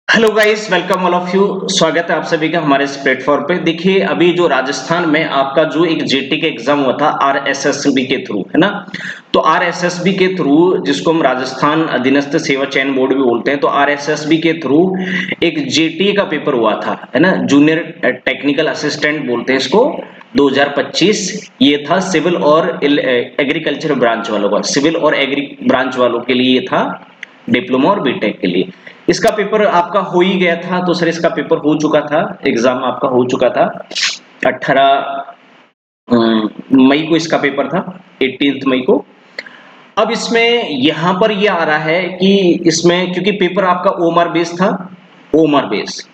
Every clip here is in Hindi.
Hello guys, welcome all of you. स्वागत है आप सभी का हमारे इस प्लेटफॉर्म पे। देखिए, अभी जो राजस्थान में आपका जो एक जेटी का एग्जाम हुआ था आरएसएसबी के थ्रू, है ना। तो आरएसएसबी के थ्रू, जिसको हम राजस्थान अधीनस्थ सेवा चयन बोर्ड भी बोलते हैं, तो आरएसएसबी के थ्रू एक जेटी का पेपर हुआ था, है ना। जूनियर टेक्निकल असिस्टेंट बोलते हैं इसको। 2025 ये था सिविल और एग्रीकल्चर ब्रांच वालों का, सिविल और एग्री ब्रांच वालों के लिए ये था, डिप्लोमा और बीटेक के लिए। इसका पेपर आपका हो ही गया था, तो सर इसका पेपर हो चुका था, एग्जाम आपका हो चुका था। 18 मई को इसका पेपर था, 18 मई को। अब इसमें यहां पर ये आ रहा है कि इसमें क्योंकि पेपर आपका ओमआर बेस था, ओमआर बेस,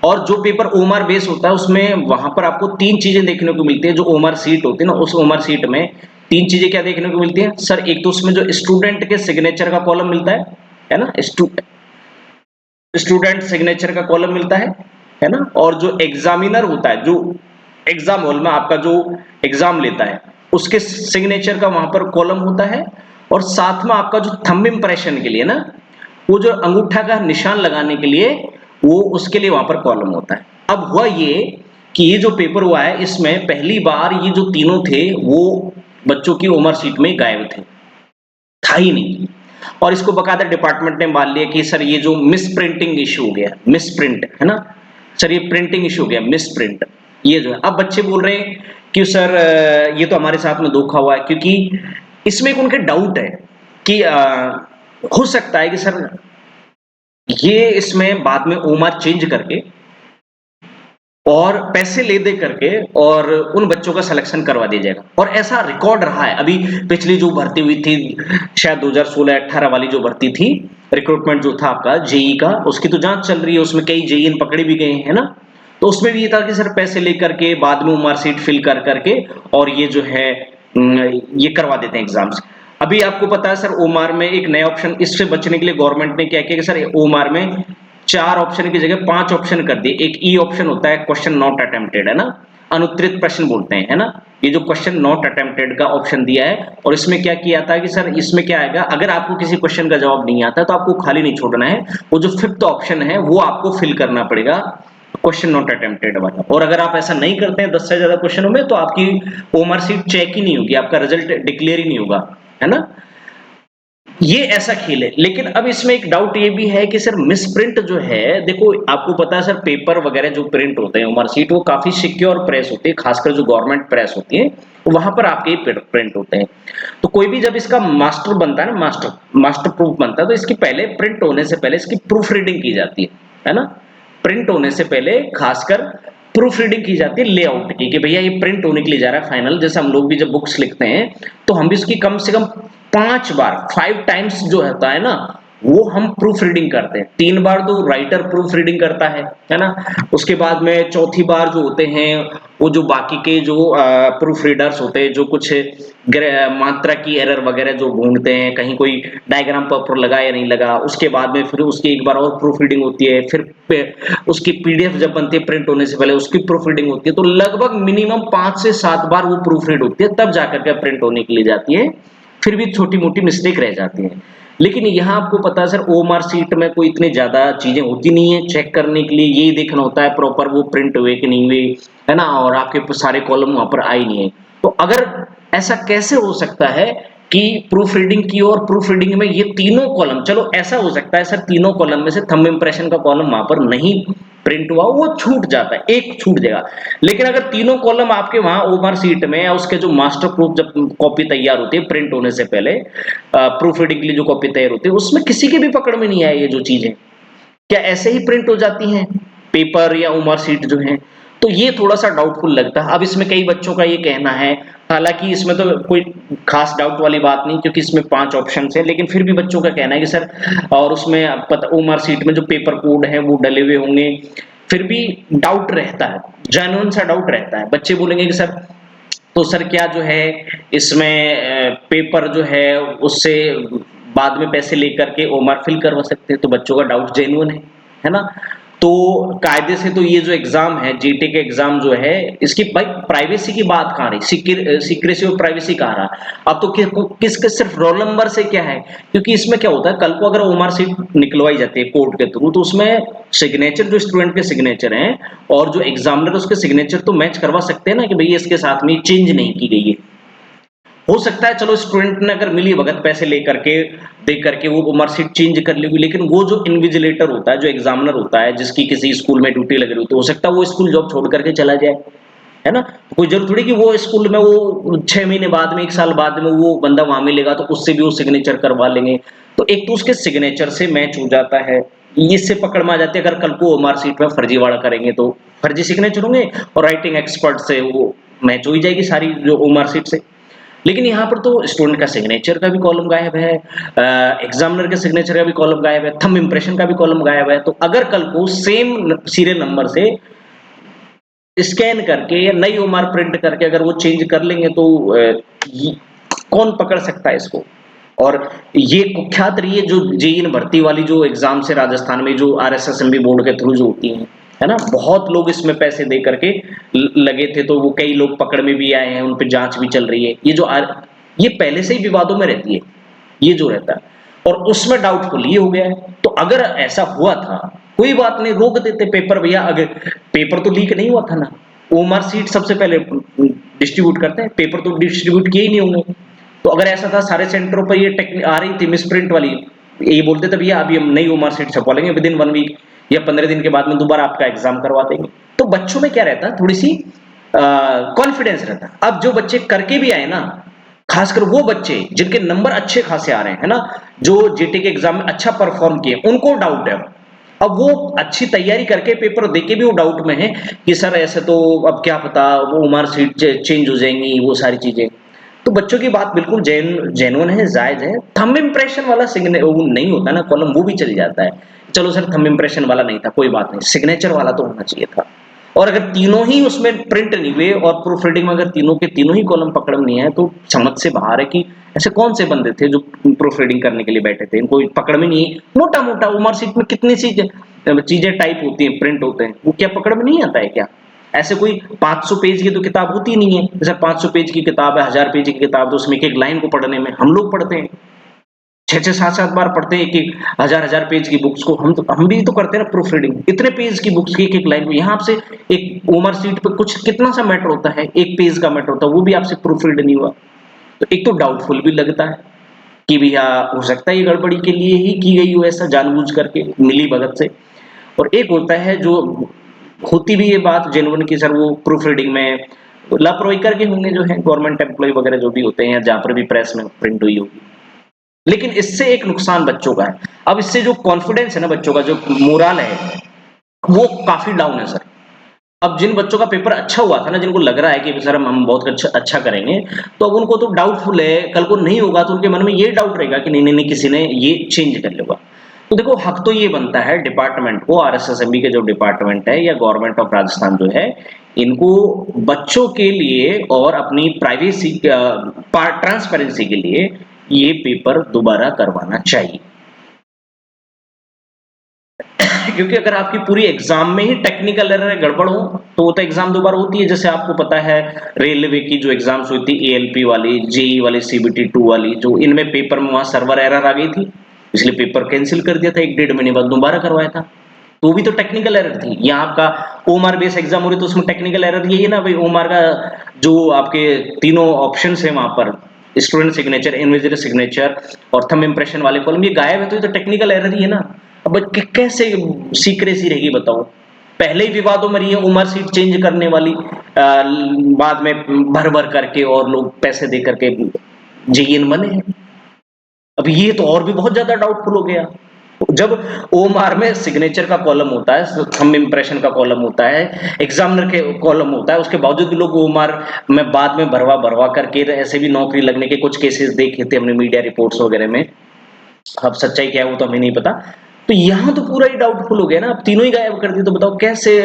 और जो पेपर ओमआर बेस होता है उसमें वहां पर आपको तीन चीजें देखने को मिलती है। जो ओमआर सीट होती है ना, उस ओमआर सीट में तीन चीजें क्या देखने को मिलती है सर। एक तो उसमें जो स्टूडेंट के सिग्नेचर का कॉलम मिलता है ना, स्टूडेंट सिग्नेचर का कॉलम मिलता है ना। और जो एग्जामिनर होता है, जो एग्जाम हॉल में आपका जो एग्जाम लेता है, उसके सिग्नेचर का वहां पर कॉलम होता है। और साथ में आपका जो थंब इंप्रेशन के लिए ना, वो जो अंगूठा का निशान लगाने के लिए, वो उसके लिए वहां पर कॉलम होता है। अब हुआ ये कि ये जो पेपर हुआ है, इसमें पहली बार ये जो तीनों थे वो बच्चों की उम्र सीट में गायब थे, था ही नहीं। और इसको बकायदा डिपार्टमेंट ने मान लिया कि सर ये जो मिस प्रिंटिंग इशू हो गया, मिस प्रिंट है ना सर, ये प्रिंटिंग इशू हो गया, मिस प्रिंट। ये जो है, अब बच्चे बोल रहे हैं कि सर ये तो हमारे साथ में धोखा हुआ है, क्योंकि इसमें एक उनके डाउट है कि हो सकता है कि सर ये इसमें बाद में ओमार चेंज करके और पैसे ले दे करके और उन बच्चों का सिलेक्शन करवा दिया जाएगा। और ऐसा रिकॉर्ड रहा है। अभी पिछली जो भर्ती हुई थी, शायद 2016-18 वाली जो भर्ती थी, रिक्रूटमेंट जो था आपका जेई का, उसकी तो जांच चल रही है, उसमें कई जेई पकड़े भी गए हैं ना। तो उसमें भी ये था कि सर पैसे लेकर के बाद में मार्कशीट फिल कर करके और ये जो है ये करवा देते हैं एग्जाम्स। अभी आपको पता है सर, ओमार में एक नया ऑप्शन, इससे बचने के लिए गवर्नमेंट ने क्या किया कि सर ओमार में 4 ऑप्शन की जगह 5 ऑप्शन कर दिए। एक ई ऑप्शन होता है, क्वेश्चन नॉट अटेम्प्टेड, है ना, अनुत्तरित प्रश्न बोलते हैं, है ना। ये जो क्वेश्चन नॉट अटेम्प्टेड का ऑप्शन दिया है, और इसमें क्या किया था कि सर इसमें क्या आएगा, अगर आपको किसी क्वेश्चन का जवाब नहीं आता तो आपको खाली नहीं छोड़ना है, वो जो 5th ऑप्शन है वो आपको फिल करना पड़ेगा, क्वेश्चन नॉट अटेम्प्टेड वाला। और अगर आप ऐसा नहीं करते हैं 10 से ज्यादा क्वेश्चनों में, तो आपकी ओमआर सीट चेक ही नहीं होगी, आपका रिजल्ट डिक्लेयर ही नहीं होगा, है ना। ये ऐसा खेल है। लेकिन अब इसमें एक डाउट ये भी है कि सर मिसप्रिंट जो है, देखो आपको पता है सर, पेपर वगैरह जो प्रिंट होते हैं मार्कशीट, वो काफी सिक्योर प्रेस होती है, खासकर जो गवर्नमेंट प्रेस होती है, वहां पर आपके प्रिंट होते हैं। तो कोई भी जब इसका मास्टर बनता है ना, मास्टर प्रूफ बनता है, तो इसकी पहले प्रिंट होने से पहले इसकी प्रूफ रीडिंग की जाती है ना। प्रिंट होने से पहले खासकर प्रूफ रीडिंग की जाती है लेआउट की, कि भैया ये प्रिंट होने के लिए जा रहा है फाइनल। जैसे हम लोग भी जब बुक्स लिखते हैं, तो हम भी उसकी कम से कम 5 बार, 5 टाइम्स जो होता है ना, वो हम प्रूफ रीडिंग करते हैं। 3 बार तो राइटर प्रूफ रीडिंग करता है ना। उसके बाद में चौथी बार जो होते हैं, वो जो बाकी के जो प्रूफ रीडर्स होते हैं, जो कुछ मात्रा की एरर वगैरह जो ढूंढते हैं, कहीं कोई डायग्राम प्रॉपर लगा या नहीं लगा, उसके बाद में फिर उसकी एक बार और प्रूफ रीडिंग होती है। फिर उसकी पीडीएफ जब बनती है प्रिंट होने से पहले, उसकी प्रूफ रीडिंग होती है। तो लगभग मिनिमम 5 से 7 बार वो प्रूफ रीड होती है, तब जाकर के प्रिंट होने के लिए जाती है। फिर भी छोटी मोटी मिस्टेक रह जाती है। लेकिन यहाँ आपको पता है सर, ओमार सीट में कोई इतनी ज्यादा चीजें होती नहीं है चेक करने के लिए। यही देखना होता है प्रॉपर वो प्रिंट हुए कि नहीं हुए, है ना, और आपके सारे कॉलम वहां पर आए नहीं है। तो अगर ऐसा कैसे हो सकता है कि प्रूफ रीडिंग की, और प्रूफ रीडिंग में ये तीनों कॉलम, चलो ऐसा हो सकता है सर, तीनों कॉलम में से थंब इंप्रेशन का कॉलम वहां पर नहीं प्रिंट हुआ, वो छूट जाता है, एक छूट जाएगा। लेकिन अगर तीनों कॉलम आपके वहां ओमआर सीट में, या उसके जो मास्टर प्रूफ जब कॉपी तैयार होती है प्रिंट होने से पहले, प्रूफ रीडिंग के लिए जो कॉपी तैयार होती है, उसमें किसी के भी पकड़ में नहीं आए ये जो चीजें, क्या ऐसे ही प्रिंट हो जाती हैं पेपर या उमर सीट जो है। तो ये थोड़ा सा डाउटफुल लगता है। अब इसमें कई बच्चों का ये कहना है, हालांकि इसमें तो कोई खास डाउट वाली बात नहीं, क्योंकि इसमें 5 ऑप्शन है, लेकिन फिर भी बच्चों का कहना है कि सर, और उसमें पता उमर सीट में जो पेपर कोड है वो डले हुए होंगे, फिर भी डाउट रहता है, जेन्युइन सा डाउट रहता है। बच्चे बोलेंगे कि सर, तो सर क्या जो है इसमें पेपर जो है उससे बाद में पैसे लेकर के ओमआर फिल करवा सकते हैं, तो बच्चों का डाउट जेन्युइन है ना। तो कायदे से तो ये जो एग्जाम है, जीटेक एग्जाम जो है, इसकी भाई प्राइवेसी की बात कहाँ रही, सीक्रेसी और प्राइवेसी कहाँ रहा। अब तो किसके सिर्फ रोल नंबर से क्या है, क्योंकि इसमें क्या होता है, कल को अगर ओमार सीट निकलवाई जाती है कोर्ट के थ्रू, तो उसमें सिग्नेचर जो स्टूडेंट के सिग्नेचर हैं और जो एग्जामिनर उसके सिग्नेचर तो मैच करवा सकते हैं ना, कि भैया इसके साथ में चेंज नहीं की गई है। हो सकता है चलो स्टूडेंट ने अगर मिली भगत पैसे लेकर के दे करके वो मार्कशीट चेंज कर ली, लेकिन वो जो इन्विजिलेटर होता है, जो एग्जामिनर होता है, जिसकी किसी स्कूल में ड्यूटी लग रही होती है, हो सकता है वो स्कूल जॉब छोड़ करके चला जाए, है ना। तो कोई जरूर थोड़ी कि वो स्कूल में वो 6 महीने बाद में, 1 साल बाद में वो बंदा वहां मिलेगा तो उससे भी वो सिग्नेचर करवा लेंगे। तो एक तो उसके सिग्नेचर से मैच हो जाता है, इससे पकड़ में आ जाती है। अगर कल को मार्कशीट में फर्जीवाड़ा करेंगे तो फर्जी सिग्नेचर होंगे, और राइटिंग एक्सपर्ट से वो मैच हो ही जाएगी सारी जो मार्कशीट से। लेकिन यहाँ पर तो स्टूडेंट का सिग्नेचर का भी कॉलम गायब है, एग्जामिनर के सिग्नेचर का भी कॉलम गायब है, थंब इंप्रेशन का भी कॉलम गायब है। तो अगर कल को सेम सीरियल नंबर से स्कैन करके या नई ओमार प्रिंट करके अगर वो चेंज कर लेंगे तो कौन पकड़ सकता है इसको। और ये कुख्यात रही है जो जेईई भर्ती वाली जो एग्जाम से राजस्थान में जो आरएसएसएमबी बोर्ड के थ्रू जो होती हैं, है ना, बहुत लोग इसमें पैसे दे करके लगे थे, तो वो कई लोग पकड़ में भी आए हैं, उन पर जांच भी चल रही है। ये पहले से ही विवादों में रहती है, ये जो रहता है, और उसमें डाउटफुल ये हो गया है। तो अगर ऐसा हुआ था, कोई बात नहीं, रोक देते पेपर भैया। अगर पेपर तो लीक नहीं हुआ था ना, ओमार सीट सबसे पहले डिस्ट्रीब्यूट करते हैं, पेपर तो डिस्ट्रीब्यूट किए ही नहीं होंगे। तो अगर ऐसा था, सारे सेंटरों पर ये टेक्निक आ रही थी मिस प्रिंट वाली, ये बोलते थे भैया अभी हम नई ओमार सीट छपवा लेंगे, विद इन 1 वीक या 15 दिन के बाद में दोबारा आपका एग्जाम करवा देंगे। तो बच्चों में क्या रहता है, थोड़ी सी कॉन्फिडेंस रहता है। अब जो बच्चे करके भी आए ना, खासकर वो बच्चे जिनके नंबर अच्छे खासे आ रहे हैं, है ना, जो जीटी के एग्जाम में अच्छा परफॉर्म किए, उनको डाउट है। अब वो अच्छी तैयारी करके पेपर देके भी वो डाउट में है कि सर ऐसे तो अब क्या पता वो मार्क शीट चेंज हो जाएंगी, वो सारी चीजें। तो बच्चों की बात बिल्कुल जेन्युइन है, जायज है। थंब इंप्रेशन वाला सिग्नेचर वो नहीं होता ना कॉलम, वो भी चल जाता है। चलो सर थंब इंप्रेशन वाला नहीं था, कोई बात नहीं, सिग्नेचर वाला तो होना चाहिए था। और अगर तीनों ही उसमें प्रिंट नहीं हुए और प्रूफ रीडिंग में अगर तीनों के तीनों ही कॉलम पकड़ में नहीं है, तो समझ से बाहर है कि ऐसे कौन से बंदे थे जो प्रूफ रीडिंग करने के लिए बैठे थे, इनको पकड़ में नहीं है। मोटा मोटा उमर सीट में कितनी सी चीजें टाइप होती हैं, प्रिंट होते हैं, वो क्या पकड़ में नहीं आता है क्या। ऐसे कोई 500 पेज की तो किताब होती नहीं है। जैसे 500 पेज की किताब है, 1000 पेज की किताब, तो उसमें एक एक लाइन को पढ़ने में हम लोग पढ़ते हैं 6-6 7-7 बार पढ़ते हैं, एक 1000 पेज की बुक्स को। हम भी तो करते हैं ना प्रूफ रीडिंग, इतने पेज की बुक्स की एक एक लाइन को। यहाँ आपसे एक ओमर सीट पे कुछ कितना सा मैटर होता है, एक पेज का मैटर होता है, वो भी आपसे प्रूफ रीड नहीं हुआ। तो एक तो डाउटफुल भी लगता है कि भैया हो सकता है ये गड़बड़ी के लिए ही की गई हो, ऐसा जानबूझ करके मिली भगत से। और एक होता है जो होती भी ये बात जेन्युइन की सर वो प्रूफ रीडिंग में लापरवाही करके होंगे, जो है गवर्नमेंट एम्प्लॉय वगैरह जो भी होते हैं, या जहां पर भी प्रेस में प्रिंट हुई होगी। लेकिन इससे एक नुकसान बच्चों का है। अब इससे जो कॉन्फिडेंस है ना बच्चों का, जो मोरल है, वो काफी डाउन है सर। अब जिन बच्चों का पेपर अच्छा हुआ था ना, जिनको लग रहा है कि सर हम बहुत अच्छा करेंगे, तो अब उनको तो डाउटफुल है, कल को नहीं होगा तो उनके मन में ये डाउट रहेगा कि नहीं नहीं नहीं किसी ने ये चेंज कर लेगा। तो देखो हक तो ये बनता है डिपार्टमेंट को, आरएसएसएमबी के जो डिपार्टमेंट है या गवर्नमेंट ऑफ राजस्थान जो है, इनको बच्चों के लिए और अपनी प्राइवेसी ट्रांसपेरेंसी के लिए ये पेपर दोबारा करवाना चाहिए। क्योंकि अगर आपकी पूरी एग्जाम में ही टेक्निकल एरर गड़बड़ हो, तो वो तो एग्जाम दोबारा होती है। जैसे आपको पता है रेलवे की जो एग्जाम्स हुई थी, एएलपी वाली, जेई वाली, सीबीटी 2 वाली, जो इनमें पेपर में वहां सर्वर एरर आ गई थी, इसलिए पेपर कैंसिल कर दिया था, 1-1.5 महीने बाद दोबारा करवाया था। तो भी तो टेक्निकल एरर थी। यहाँ आपका ओमार बेस एग्जाम हो रही, तो उसमें टेक्निकल एरर यही है ना भाई, ओमार का जो आपके तीनों ऑप्शन है वहां पर, स्टूडेंट सिग्नेचर, इन्विजिलेटर सिग्नेचर और थंब इंप्रेशन वाले कॉलम, ये गायब है, तो ये तो टेक्निकल एरर ही है ना। अब कैसे सीक्रेसी रहेगी बताओ। पहले ही विवादों में रही है उमर सीट चेंज करने वाली, बाद में भर भर करके और लोग पैसे दे करके जेईएन बने हैं। अब ये तो और भी बहुत ज्यादा डाउटफुल हो गया। जब ओएमआर में सिग्नेचर का कॉलम होता है, थंब इंप्रेशन का कॉलम होता है, एग्जामिनर के कॉलम होता है, उसके बावजूद भी लोग ओएमआर में बाद में भरवा भरवा करके ऐसे भी नौकरी लगने के कुछ केसेस देखे थे हमने मीडिया रिपोर्ट्स वगैरह में। अब सच्चाई क्या है वो तो हमें नहीं पता। तो यहाँ तो पूरा ही डाउटफुल हो गया ना, अब तीनों ही गायब कर दिए, तो बताओ कैसे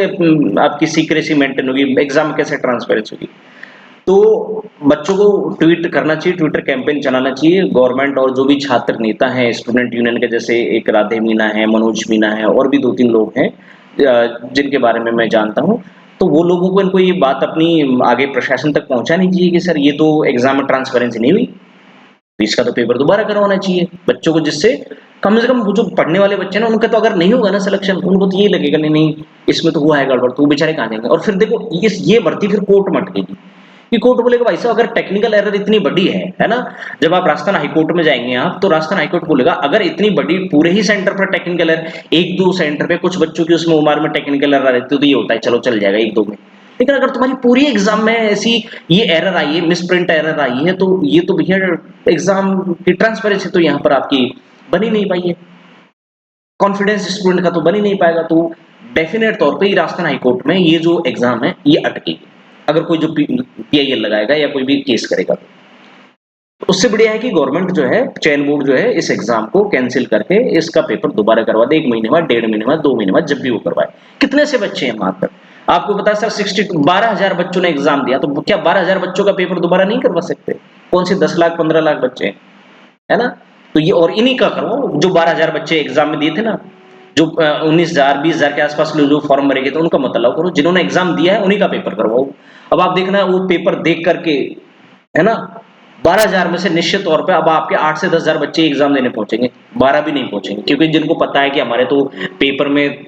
आपकी सीक्रेसी मेंटेन होगी, एग्जाम में कैसे ट्रांसपेरेंसी होगी। तो बच्चों को ट्वीट करना चाहिए, ट्विटर कैंपेन चलाना चाहिए गवर्नमेंट, और जो भी छात्र नेता हैं स्टूडेंट यूनियन के, जैसे एक राधे मीना है, मनोज मीना है, और भी 2-3 लोग हैं, जिनके बारे में मैं जानता हूँ, तो वो लोगों को इनको ये बात अपनी आगे प्रशासन तक पहुंचानी चाहिए कि सर ये तो एग्जाम में ट्रांसपेरेंसी नहीं हुई, तो इसका तो पेपर दोबारा करवाना चाहिए बच्चों को, जिससे कम से कम वो जो पढ़ने वाले बच्चे ना उनका तो अगर नहीं होगा ना सिलेक्शन, उनको तो ये लगेगा नहीं नहीं इसमें तो हुआ है गड़बड़, तो वो बेचारे कहाँ जाएंगे। और फिर देखो ये भर्ती फिर कोर्ट में अटकेगी कि कोर्ट बोलेगा भाई साहब अगर टेक्निकल एरर इतनी बड़ी है ना, जब आप राजस्थान हाईकोर्ट में जाएंगे आप, तो राजस्थान हाईकोर्ट बोलेगा अगर इतनी बड़ी पूरे ही सेंटर पर टेक्निकल एरर, एक दो सेंटर पे कुछ बच्चों की उसमें उम्र में टेक्निकल एरर रहती है तो ये होता है, चलो चल जाएगा एक दो में, लेकिन अगर तुम्हारी पूरी एग्जाम में ऐसी ये एरर आई है, मिसप्रिंट एरर आई है, तो ये तो भैया एग्जाम की ट्रांसपेरेंसी तो यहाँ पर आपकी बनी नहीं पाई है, कॉन्फिडेंस स्टूडेंट का तो बन ही नहीं पाएगा, तो डेफिनेट तौर पे राजस्थान हाईकोर्ट में ये जो एग्जाम है ये अटकेगी, अगर कोई जो PIL लगाएगा या कोई भी केस करेगा तो उससे बढ़िया है कि गवर्नमेंट जो है, चयन बोर्ड जो है, इस एग्जाम को कैंसिल करके इसका पेपर दोबारा करवा दे, 1 महीने बाद, 1.5 महीने बाद, 2 महीने बाद, जब भी वो करवाए। कितने से बच्चे हैं वहां पर आपको पता है सर, 12,000 बच्चों ने एग्जाम दिया, तो क्या 12,000 बच्चों का पेपर दोबारा नहीं करवा सकते? कौन से 10 लाख 15 लाख बच्चे हैं, है ना? तो ये और इन्हीं का करवाओ जो 12,000 बच्चे एग्जाम में दिए थे ना, जो 19,000 20,000 के आसपास लोग जो फॉर्म भरे गए थे उनका मतलब करो, जिन्होंने एग्जाम दिया है उन्हीं का पेपर करवाओ। अब आप देखना वो पेपर देख करके, है ना, 12,000 में से निश्चित तौर पे अब आपके 8 से 10,000 बच्चे एग्जाम देने पहुंचेंगे, 12 भी नहीं पहुंचेंगे, क्योंकि जिनको पता है कि हमारे तो पेपर में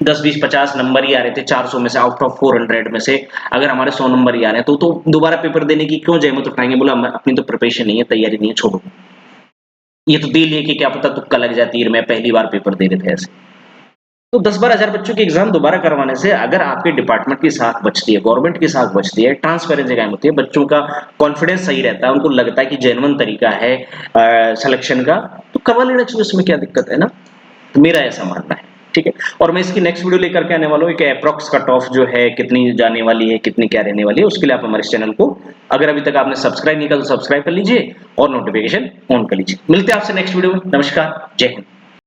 10 20 50 नंबर ही आ रहे थे 400 में से, आउट ऑफ 400 में से अगर हमारे 100 नंबर ही आ रहे हैं तो दोबारा पेपर देने की क्यों जहमत उठाएंगे? बोला अपनी तो प्रिपरेशन नहीं है, तैयारी नहीं है, छोड़ो, ये तो दे लिए कि क्या पता तुक्का लग जाती है, मैं पहली बार पेपर दे रहे थे ऐसे। तो 10-12,000 बच्चों की एग्जाम दोबारा करवाने से अगर आपके डिपार्टमेंट की साख बचती है, गवर्नमेंट की साख बचती है, ट्रांसपेरेंसी कायम होती है, बच्चों का कॉन्फिडेंस सही रहता है, उनको लगता है कि जेन्युइन तरीका है सिलेक्शन का, तो करवा लेना चाहिए, उसमें क्या दिक्कत है ना? तो मेरा ऐसा मानना है, ठीक है। और मैं इसकी नेक्स्ट वीडियो लेकर के आने वाला हूँ कि अप्रॉक्स कट ऑफ जो है कितनी जाने वाली है, कितनी क्या रहने वाली है, उसके लिए आप हमारे चैनल को अगर अभी तक आपने सब्सक्राइब नहीं किया तो सब्सक्राइब कर लीजिए और नोटिफिकेशन ऑन कर लीजिए। मिलते हैं आपसे नेक्स्ट वीडियो में। नमस्कार, जय हिंद।